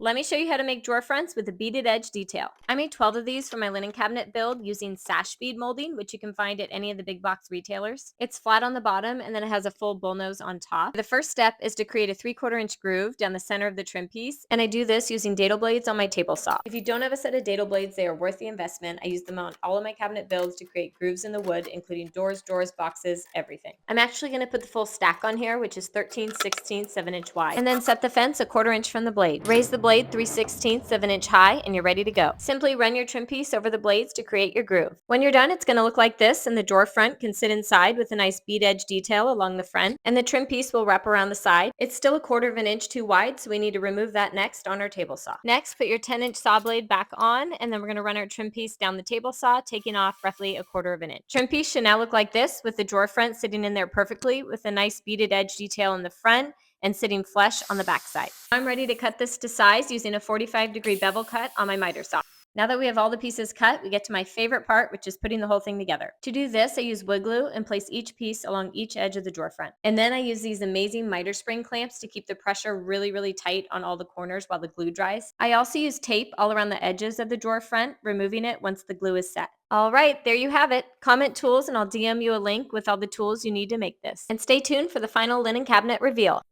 Let me show you how to make drawer fronts with a beaded edge detail. I made 12 of these for my linen cabinet build using sash bead molding, which you can find at any of the big box retailers. It's flat on the bottom and then it has a full bullnose on top. The first step is to create a 3/4 inch groove down the center of the trim piece, and I do this using dado blades on my table saw. If you don't have a set of dado blades, they are worth the investment. I use them on all of my cabinet builds to create grooves in the wood, including doors, drawers, boxes, everything. I'm actually going to put the full stack on here, which is 13, 16, 7-inch wide, and then set the fence a 1/4 inch from the blade. Raise the blade 3/16 of an inch high and you're ready to go. Simply run your trim piece over the blades to create your groove. When you're done, it's going to look like this, and the drawer front can sit inside with a nice bead edge detail along the front, and the trim piece will wrap around the side. It's still a 1/4 of an inch too wide, so we need to remove that next on our table saw. Next, put your 10-inch saw blade back on, and then we're going to run our trim piece down the table saw, taking off roughly a 1/4 of an inch. Trim piece should now look like this, with the drawer front sitting in there perfectly with a nice beaded edge detail in the front and sitting flush on the back side. I'm ready to cut this to size using a 45-degree bevel cut on my miter saw. Now that we have all the pieces cut, we get to my favorite part, which is putting the whole thing together. To do this, I use wood glue and place each piece along each edge of the drawer front. And then I use these amazing miter spring clamps to keep the pressure really, really tight on all the corners while the glue dries. I also use tape all around the edges of the drawer front, removing it once the glue is set. All right, there you have it. Comment tools and I'll DM you a link with all the tools you need to make this. And stay tuned for the final linen cabinet reveal.